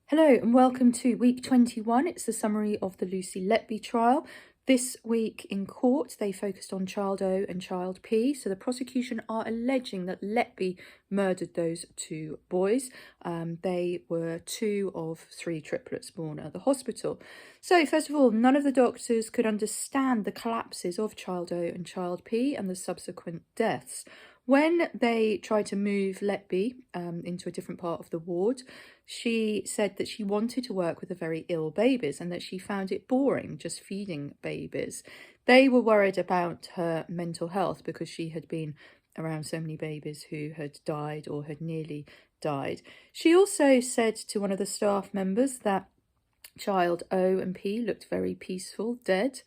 Hello and welcome to week 21. It's the summary of the Lucy Letby trial. This week in court, they focused on child O and child P. So the prosecution are alleging that Letby murdered those two boys. They were two of three triplets born at the hospital. So first of all, none of the doctors could understand the collapses of child O and child P and the subsequent deaths. When they tried to move Letby into a different part of the ward, she said that she wanted to work with the very ill babies and that she found it boring just feeding babies. They were worried about her mental health because she had been around so many babies who had died or had nearly died. She also said to one of the staff members that child O and P looked very peaceful, dead.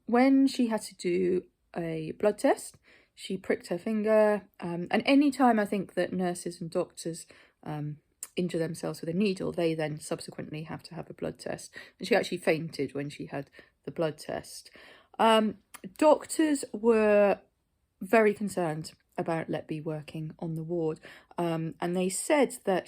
When she had to do a blood test, she pricked her finger, and any time I think that nurses and doctors injure themselves with a needle, they then subsequently have to have a blood test. And she actually fainted when she had the blood test. Doctors were very concerned about Letby working on the ward, and they said that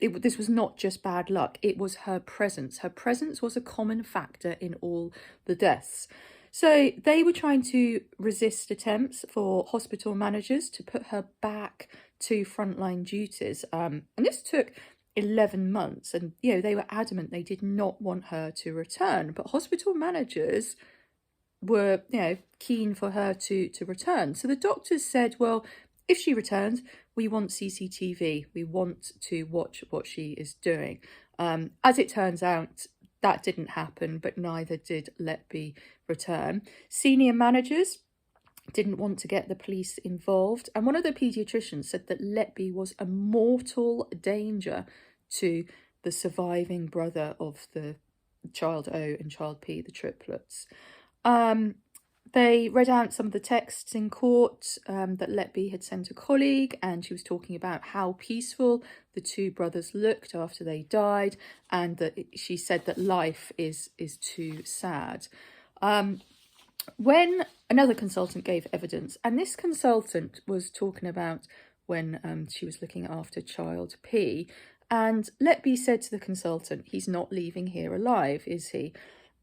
this was not just bad luck, it was her presence. Her presence was a common factor in all the deaths. So they were trying to resist attempts for hospital managers to put her back to frontline duties. And this took 11 months. And, they were adamant they did not want her to return. But hospital managers were, keen for her to return. So the doctors said, well, if she returns, we want CCTV. We want to watch what she is doing. As it turns out, that didn't happen, but neither did Letby return. Senior managers didn't want to get the police involved. And one of the paediatricians said that Letby was a mortal danger to the surviving brother of the child O and child P, the triplets. They read out some of the texts in court that Letby had sent a colleague, and she was talking about how peaceful the two brothers looked after they died, and that she said that life is too sad. When another consultant gave evidence, and this consultant was talking about when she was looking after child P, and Letby said to the consultant, "He's not leaving here alive, is he?"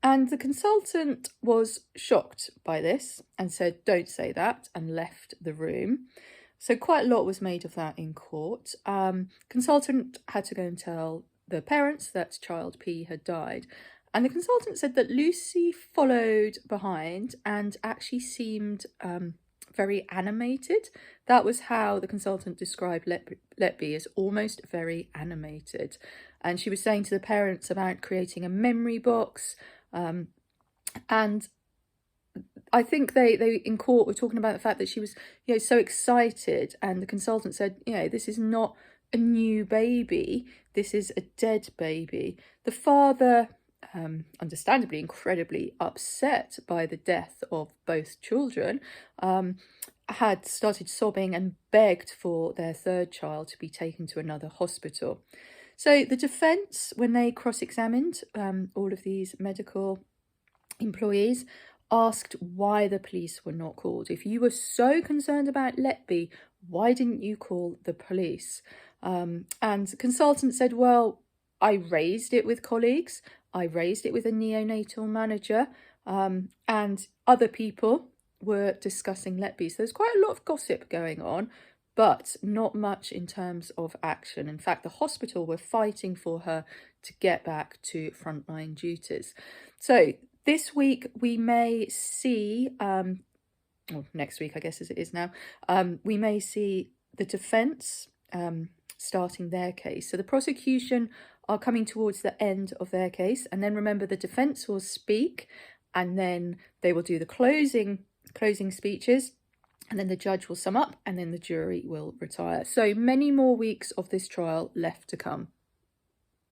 And the consultant was shocked by this and said, "Don't say that," and left the room. So quite a lot was made of that in court. Consultant had to go and tell the parents that child P had died. And the consultant said that Lucy followed behind and actually seemed very animated. That was how the consultant described Letby, as almost very animated. And she was saying to the parents about creating a memory box. And I think they in court were talking about the fact that she was, so excited. And the consultant said, this is not a new baby. This is a dead baby. The father, understandably, incredibly upset by the death of both children, had started sobbing and begged for their third child to be taken to another hospital. So the defence, when they cross-examined all of these medical employees, asked why the police were not called. If you were so concerned about Letby, why didn't you call the police? And the consultant said, well, I raised it with colleagues. I raised it with a neonatal manager, and other people were discussing Letby. So there's quite a lot of gossip going on, but not much in terms of action. In fact, the hospital were fighting for her to get back to frontline duties. So this week we may see, or next week I guess as it is now, we may see the defence starting their case. So the prosecution are coming towards the end of their case, and then remember the defence will speak, and then they will do the closing speeches, and then the judge will sum up, and then the jury will retire. So many more weeks of this trial left to come.